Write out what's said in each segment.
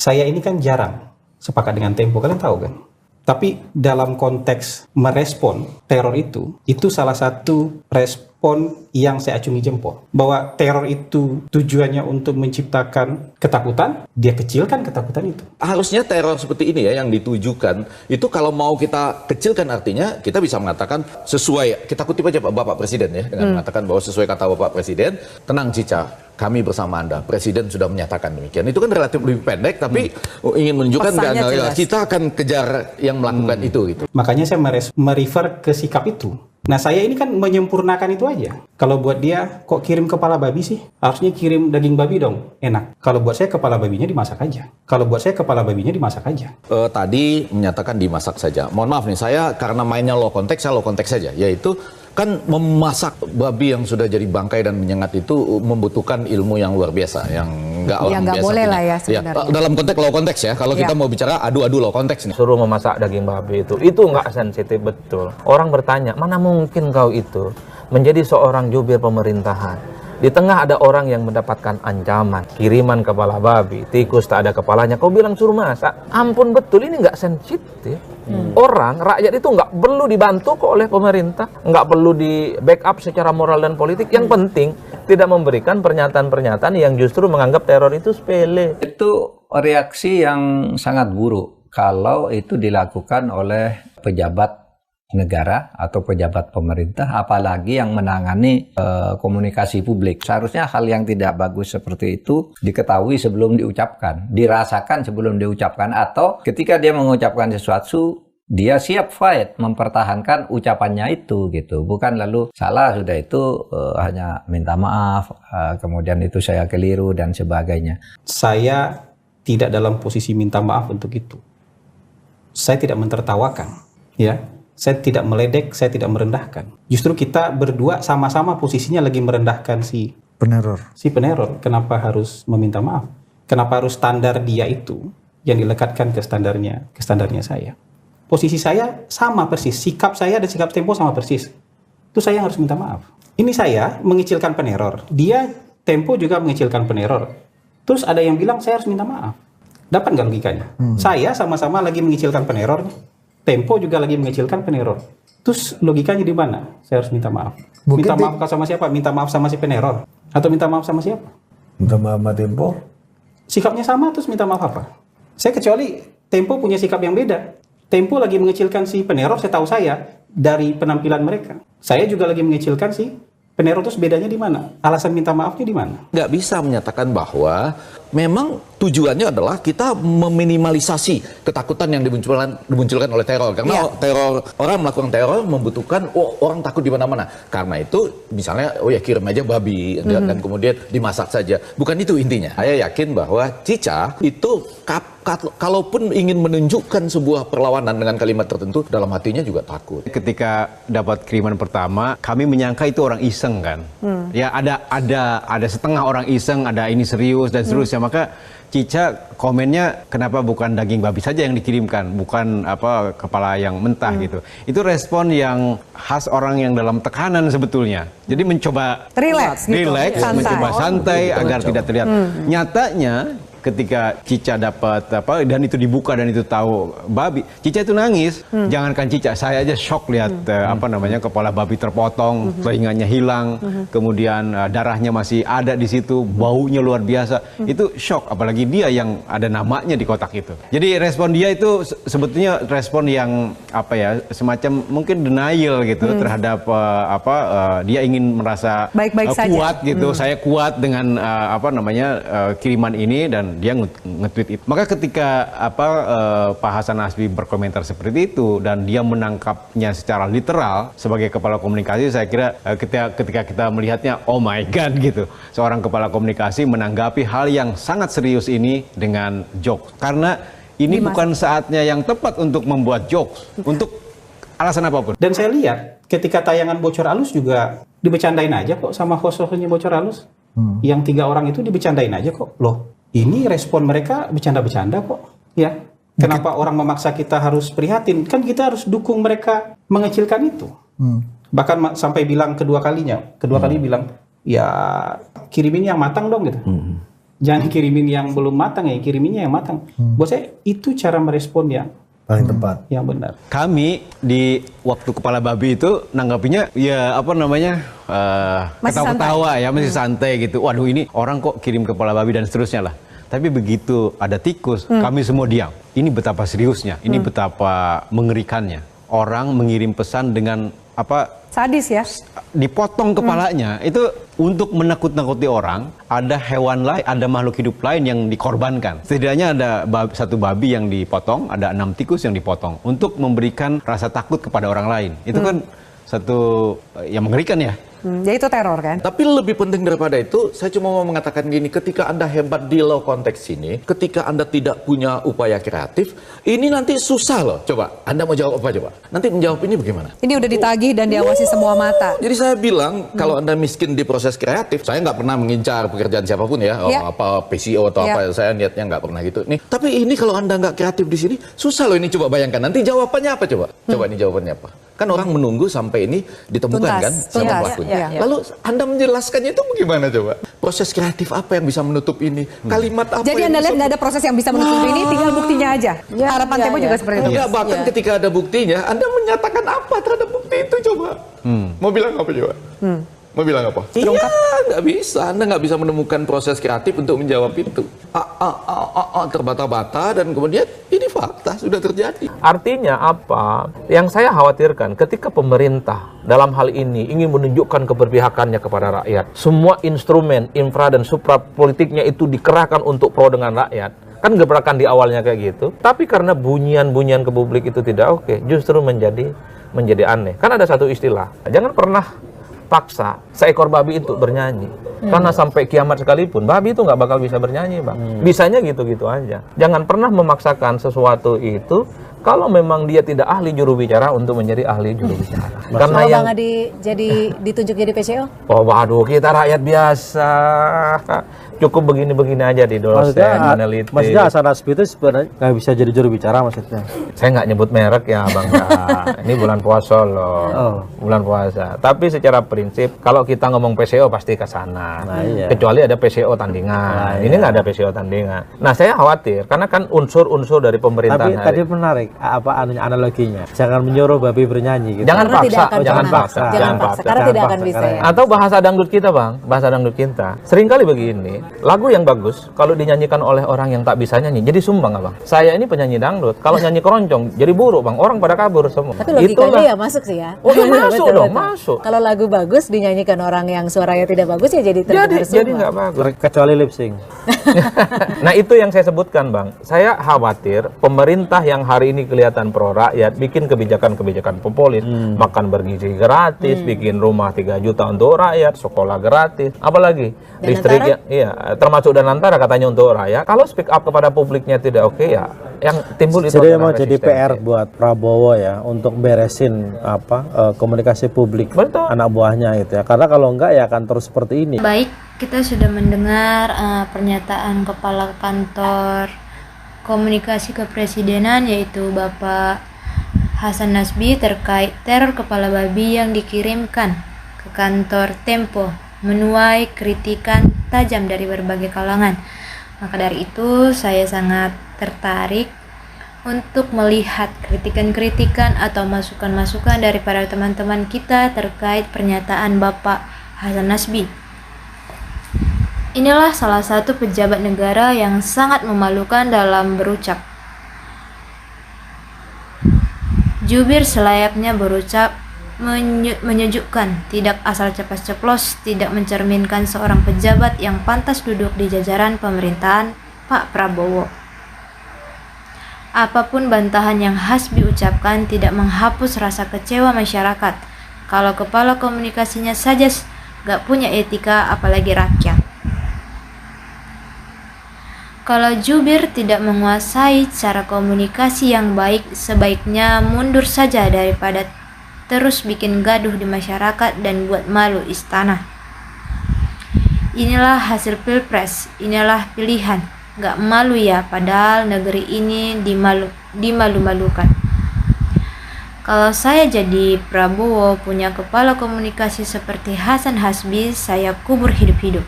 Saya ini kan jarang sepakat dengan Tempo, kalian tahu kan? Tapi dalam konteks merespon teror itu salah satu respon yang saya acungi jempol. Bahwa teror itu tujuannya untuk menciptakan ketakutan, dia kecilkan ketakutan itu. Harusnya teror seperti ini ya yang ditujukan, itu kalau mau kita kecilkan artinya kita bisa mengatakan sesuai, kita kutip aja Bapak Presiden ya, dengan mengatakan bahwa sesuai kata Bapak Presiden, tenang Cica, kami bersama Anda. Presiden sudah menyatakan demikian. Itu kan relatif lebih pendek, tapi ingin menunjukkan kita akan kejar yang melakukan itu. Gitu. Makanya saya merefer ke sikap itu. Nah saya ini kan menyempurnakan itu aja. Kalau buat dia, kok kirim kepala babi sih? Harusnya kirim daging babi dong, enak. Kalau buat saya kepala babinya dimasak aja. Tadi menyatakan dimasak saja. Mohon maaf nih, saya karena mainnya low konteks, saya low konteks saja. Yaitu kan memasak babi yang sudah jadi bangkai dan menyengat itu membutuhkan ilmu yang luar biasa, yang nggak boleh lah ya sebenarnya. Dalam konteks low konteks ya, kalau kita mau bicara adu-adu low konteks nih. Suruh memasak daging babi itu nggak sensitif betul. Orang bertanya, mana mungkin kau itu menjadi seorang jubir pemerintahan. Di tengah ada orang yang mendapatkan ancaman, kiriman kepala babi, tikus tak ada kepalanya, kau bilang suruh masak. Ampun betul, ini nggak sensitif. Orang, rakyat itu nggak perlu dibantu kok oleh pemerintah, nggak perlu di backup secara moral dan politik. Yang penting tidak memberikan pernyataan-pernyataan yang justru menganggap teror itu sepele. Itu reaksi yang sangat buruk kalau itu dilakukan oleh pejabat negara atau pejabat pemerintah, apalagi yang menangani komunikasi publik. Seharusnya hal yang tidak bagus seperti itu diketahui sebelum diucapkan, dirasakan sebelum diucapkan, atau ketika dia mengucapkan sesuatu, dia siap fight, mempertahankan ucapannya itu gitu. Bukan lalu salah sudah itu hanya minta maaf, kemudian itu saya keliru dan sebagainya. Saya tidak dalam posisi minta maaf untuk itu. Saya tidak mentertawakan, ya. Saya tidak meledek, saya tidak merendahkan. Justru kita berdua sama-sama posisinya lagi merendahkan si peneror. Kenapa harus meminta maaf? Kenapa harus standar dia itu yang dilekatkan ke standarnya saya? Posisi saya sama persis, sikap saya dan sikap Tempo sama persis. Itu saya yang harus minta maaf. Ini saya mengecilkan peneror, dia Tempo juga mengecilkan peneror. Terus ada yang bilang saya harus minta maaf. Dapat nggak logikanya? Saya sama-sama lagi mengecilkan peneror, Tempo juga lagi mengecilkan peneror. Terus logikanya di mana? Saya harus minta maaf. Minta maaf sama siapa? Minta maaf sama si peneror? Atau minta maaf sama siapa? Minta maaf sama Tempo? Sikapnya sama, terus minta maaf apa? Saya kecuali Tempo punya sikap yang beda. Tempo lagi mengecilkan si peneror, saya tahu saya dari penampilan mereka. Saya juga lagi mengecilkan si peneror, terus bedanya di mana? Alasan minta maafnya di mana? Nggak bisa menyatakan bahwa memang tujuannya adalah kita meminimalisasi ketakutan yang dimunculkan oleh teror. Karena orang melakukan teror membutuhkan orang takut di mana-mana. Karena itu misalnya kirim aja babi dan kemudian dimasak saja. Bukan itu intinya. Saya yakin bahwa Cica itu kalaupun ingin menunjukkan sebuah perlawanan dengan kalimat tertentu, dalam hatinya juga takut. Ketika dapat kiriman pertama, kami menyangka itu orang iseng kan. Ya ada setengah orang iseng, ada ini serius dan seterusnya. Maka Cica komennya, kenapa bukan daging babi saja yang dikirimkan, bukan kepala yang mentah gitu. Itu respon yang khas orang yang dalam tekanan sebetulnya. Jadi mencoba relax, mencoba santai agar tidak terlihat. Nyatanya ketika Cica dapat dan itu dibuka dan itu tahu babi, Cica itu nangis. Jangankan Cica, saya aja shock lihat kepala babi terpotong, telinganya hilang, kemudian darahnya masih ada di situ, baunya luar biasa. Itu shock, apalagi dia yang ada namanya di kotak itu. Jadi respon dia itu sebetulnya respon yang semacam mungkin denial gitu terhadap dia ingin merasa kuat gitu. Saya kuat dengan kiriman ini, dan dia nge-tweet itu. Maka ketika Pak Hasan Nasbi berkomentar seperti itu dan dia menangkapnya secara literal sebagai kepala komunikasi, saya kira ketika kita melihatnya, oh my god gitu. Seorang kepala komunikasi menanggapi hal yang sangat serius ini dengan jokes. Karena ini bukan saatnya yang tepat untuk membuat jokes untuk alasan apapun. Dan saya lihat ketika tayangan Bocor Alus juga dibecandain aja kok sama host-hostnya Bocor Alus. Yang 3 orang itu dibecandain aja kok. Loh, ini respon mereka bercanda-bercanda kok, ya. Kenapa orang memaksa kita harus prihatin? Kan kita harus dukung mereka mengecilkan itu. Bahkan sampai bilang kedua kali bilang, ya kirimin yang matang dong gitu. Jangan kirimin yang belum matang ya, kiriminnya yang matang. Buat saya itu cara merespon yang paling tepat. Yang benar. Kami di waktu kepala babi itu nanggapinya ya apa namanya ketawa-ketawa ya, masih santai gitu. Waduh ini orang kok kirim kepala babi dan seterusnya lah. Tapi begitu ada tikus, kami semua diam. Ini betapa seriusnya, ini betapa mengerikannya. Orang mengirim pesan dengan apa? Sadis ya? Dipotong kepalanya itu untuk menakut-nakuti orang. Ada hewan lain, ada makhluk hidup lain yang dikorbankan. Setidaknya ada satu babi yang dipotong, ada 6 tikus yang dipotong untuk memberikan rasa takut kepada orang lain. Itu kan satu yang mengerikan ya. Ya itu teror kan? Tapi lebih penting daripada itu, saya cuma mau mengatakan gini, ketika Anda hebat di low konteks ini, ketika Anda tidak punya upaya kreatif, ini nanti susah loh. Coba, Anda mau jawab apa coba? Nanti menjawab ini bagaimana? Ini udah ditagih dan diawasi semua mata. Jadi saya bilang, kalau Anda miskin di proses kreatif, saya nggak pernah mengincar pekerjaan siapapun ya, apa PCO atau apa, saya niatnya nggak pernah gitu. Nih, tapi ini kalau Anda nggak kreatif di sini, susah loh ini. Coba bayangkan, nanti jawabannya apa coba? Coba ini jawabannya apa? Kan orang menunggu sampai ini ditemukan kan, siapa pelakunya. Lalu Anda menjelaskannya itu bagaimana coba? Proses kreatif apa yang bisa menutup ini? Kalimat apa? Jadi Anda lihat nggak ada proses yang bisa menutup ini, tinggal buktinya aja. Harapan Tempo juga seperti itu. Enggak, bahkan ketika ada buktinya, Anda menyatakan apa terhadap bukti itu coba? Mau bilang apa coba? Mau bilang apa? Iya, nggak bisa. Anda nggak bisa menemukan proses kreatif untuk menjawab itu. Terbata-bata dan kemudian ini fakta sudah terjadi. Artinya apa? Yang saya khawatirkan ketika pemerintah dalam hal ini ingin menunjukkan keberpihakannya kepada rakyat, semua instrumen infra dan supra politiknya itu dikerahkan untuk pro dengan rakyat. Kan gebrakan di awalnya kayak gitu. Tapi karena bunyian-bunyian ke publik itu tidak oke, justru menjadi aneh. Kan ada satu istilah, jangan pernah paksa seekor babi itu bernyanyi. Karena sampai kiamat sekalipun, babi itu nggak bakal bisa bernyanyi, Bang. Bisanya gitu-gitu aja. Jangan pernah memaksakan sesuatu itu kalau memang dia tidak ahli juru bicara untuk menjadi ahli juru bicara. Karena yang Bang Adi ditunjuk jadi PCO? Oh, waduh, kita rakyat biasa. Cukup begini-begini aja di dosen, meneliti. Maksudnya Hasan Hasbi itu sebenarnya nggak bisa jadi juru bicara maksudnya? Saya nggak nyebut merek ya, Bang. Ini bulan puasa loh. Bulan puasa. Tapi secara prinsip, kalau kita ngomong PCO pasti ke sana. Kecuali ada PCO tandingan. Ini nggak ada PCO tandingan. Nah, saya khawatir karena kan unsur-unsur dari pemerintahan. Tapi tadi menarik apa analoginya. Jangan menyuruh babi bernyanyi gitu. Jangan paksa, jangan paksa. Karena tidak akan bisa ya. Atau bahasa dangdut kita, Bang. Bahasa dangdut kita. Seringkali begini, lagu yang bagus kalau dinyanyikan oleh orang yang tak bisa nyanyi jadi sumbang, Abang. Saya ini penyanyi dangdut, kalau nyanyi keroncong jadi buruk, Bang. Orang pada kabur semua. Tapi logikanya ya masuk sih ya. Oh, masuk dong, masuk. Kalau lagu bagus dinyanyikan orang yang suaranya tidak bagus ya jadi terdengar sumbang. Jadi nggak bagus. Kecuali lip sync. Nah, itu yang saya sebutkan, Bang. Saya khawatir pemerintah yang hari ini kelihatan pro rakyat bikin kebijakan-kebijakan populis, makan bergizi gratis, bikin rumah 3 juta untuk rakyat, sekolah gratis, apalagi listriknya, termasuk dan antara katanya untuk rakyat. Kalau speak up kepada publiknya tidak oke ya, yang timbul itu. Jadi mau jadi PR buat Prabowo ya untuk beresin komunikasi publik anak buahnya itu ya. Karena kalau enggak ya akan terus seperti ini. Baik, kita sudah mendengar pernyataan Kepala Kantor Komunikasi Kepresidenan yaitu Bapak Hasan Hasbi terkait teror kepala babi yang dikirimkan ke kantor Tempo menuai kritikan tajam dari berbagai kalangan. Maka dari itu saya sangat tertarik untuk melihat kritikan-kritikan atau masukan-masukan dari para teman-teman kita terkait pernyataan Bapak Hasan Hasbi. Inilah salah satu pejabat negara yang sangat memalukan dalam berucap. Jubir selayaknya berucap menyejukkan, tidak asal ceplas-ceplos, tidak mencerminkan seorang pejabat yang pantas duduk di jajaran pemerintahan Pak Prabowo. Apapun bantahan yang Hasbi ucapkan tidak menghapus rasa kecewa masyarakat. Kalau kepala komunikasinya saja gak punya etika, apalagi rakyat. Kalau jubir tidak menguasai cara komunikasi yang baik, sebaiknya mundur saja daripada terus bikin gaduh di masyarakat dan buat malu istana. Inilah hasil pilpres, inilah pilihan. Gak malu ya, padahal negeri ini dimalu-malukan. Kalau saya jadi Prabowo punya kepala komunikasi seperti Hasan Hasbi, saya kubur hidup-hidup.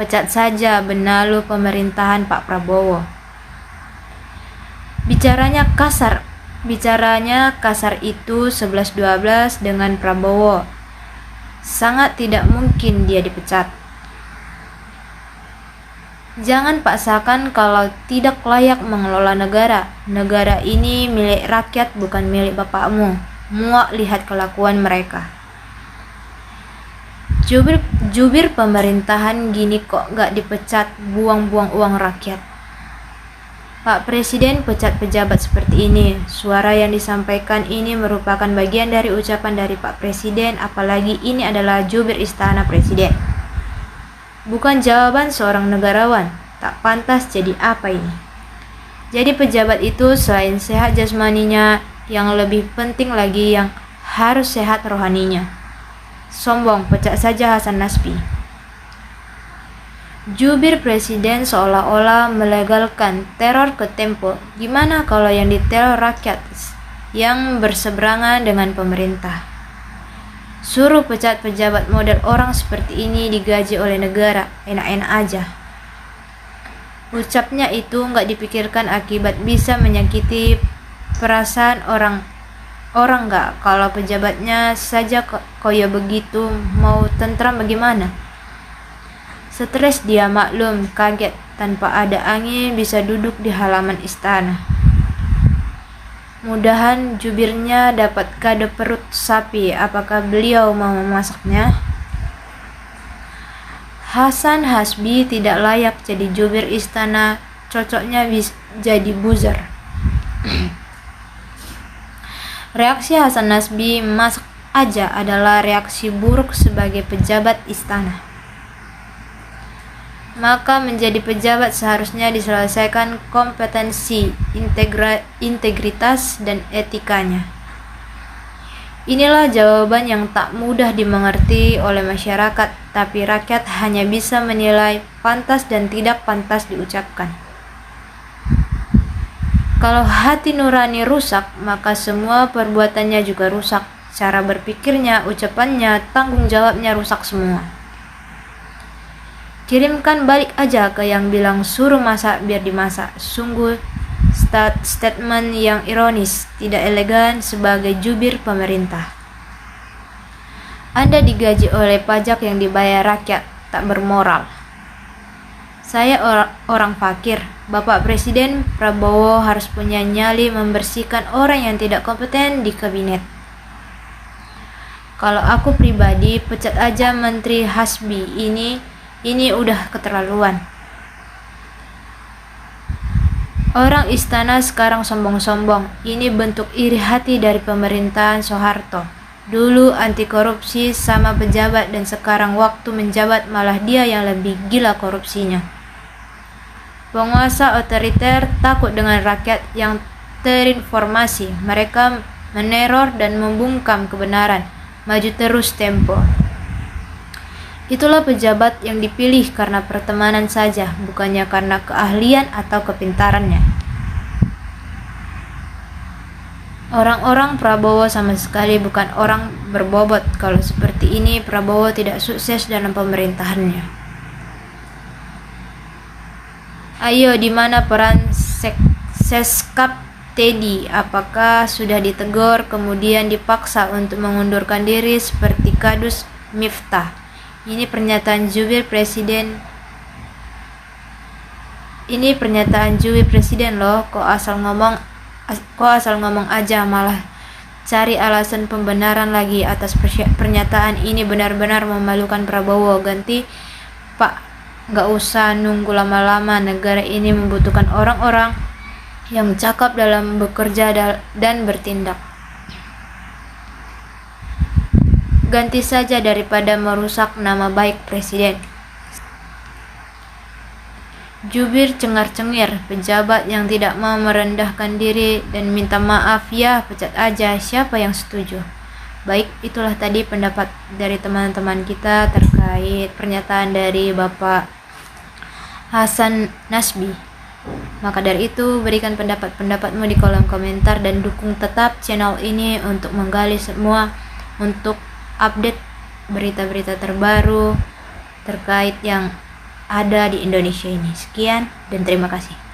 pecat saja benalu pemerintahan Pak Prabowo. Bicaranya kasar itu 11-12 dengan Prabowo. Sangat tidak mungkin dia dipecat. Jangan paksakan kalau tidak layak mengelola negara. Negara ini milik rakyat, bukan milik bapakmu. Muak lihat kelakuan mereka. Jubir pemerintahan gini kok gak dipecat, buang-buang uang rakyat. Pak Presiden pecat pejabat seperti ini. Suara yang disampaikan ini merupakan bagian dari ucapan dari Pak Presiden, apalagi ini adalah jubir istana Presiden. Bukan jawaban seorang negarawan. Tak pantas jadi apa ini? Jadi pejabat itu selain sehat jasmaninya, yang lebih penting lagi yang harus sehat rohaninya. Sombong, pecat saja Hasan Nasbi. Jubir presiden seolah-olah melegalkan teror ke Tempo. Gimana kalau yang diteror rakyat yang berseberangan dengan pemerintah? Suruh pecat pejabat model orang seperti ini digaji oleh negara, enak-enak aja. Ucapnya itu nggak dipikirkan akibat bisa menyakiti perasaan orang nggak. Kalau pejabatnya saja koyo begitu, mau tentram bagaimana? Stres dia maklum, kaget tanpa ada angin bisa duduk di halaman istana. Mudahan jubirnya dapat kado perut sapi. Apakah beliau mau memasaknya? Hasan Nasbi tidak layak jadi jubir istana, cocoknya jadi buzzer. Reaksi Hasan Nasbi masak aja adalah reaksi buruk sebagai pejabat istana. Maka menjadi pejabat seharusnya diselesaikan kompetensi, integritas, dan etikanya. Inilah jawaban yang tak mudah dimengerti oleh masyarakat, tapi rakyat hanya bisa menilai pantas dan tidak pantas diucapkan. Kalau hati nurani rusak, maka semua perbuatannya juga rusak. Cara berpikirnya, ucapannya, tanggung jawabnya rusak semua. Kirimkan balik aja ke yang bilang suruh masak biar dimasak. Sungguh statement yang ironis, tidak elegan sebagai jubir pemerintah. Anda digaji oleh pajak yang dibayar rakyat, tak bermoral. Saya orang fakir. Bapak Presiden Prabowo harus punya nyali membersihkan orang yang tidak kompeten di kabinet. Kalau aku pribadi, pecat aja Menteri Hasbi. Ini udah keterlaluan. Orang istana sekarang sombong-sombong. Ini bentuk iri hati dari pemerintahan Soeharto. Dulu anti korupsi sama pejabat, dan sekarang waktu menjabat malah dia yang lebih gila korupsinya. Penguasa otoriter takut dengan rakyat yang terinformasi. Mereka meneror dan membungkam kebenaran. Maju terus Tempo. Itulah pejabat yang dipilih karena pertemanan saja, bukannya karena keahlian atau kepintarannya. Orang-orang Prabowo sama sekali bukan orang berbobot. Kalau seperti ini, Prabowo tidak sukses dalam pemerintahannya. Ayo, di mana peran Seskap Teddy? Apakah sudah ditegur kemudian dipaksa untuk mengundurkan diri seperti Kadus Miftah? Ini pernyataan jubir presiden. Ini pernyataan jubir presiden loh. Kok asal ngomong aja, malah cari alasan pembenaran lagi atas pernyataan ini. Benar-benar memalukan Prabowo. Ganti Pak. Gak usah nunggu lama-lama. Negara ini membutuhkan orang-orang yang cakap dalam bekerja dan bertindak. Ganti saja daripada merusak nama baik presiden. Jubir cengar-cengir, pejabat yang tidak mau merendahkan diri dan minta maaf, ya pecat aja. Siapa yang setuju? Baik, itulah tadi pendapat dari teman-teman kita terkait pernyataan dari Bapak Hasan Nasbi. Maka dari itu, berikan pendapat-pendapatmu di kolom komentar dan dukung tetap channel ini untuk menggali semua, untuk update berita-berita terbaru terkait yang ada di Indonesia ini. Sekian dan terima kasih.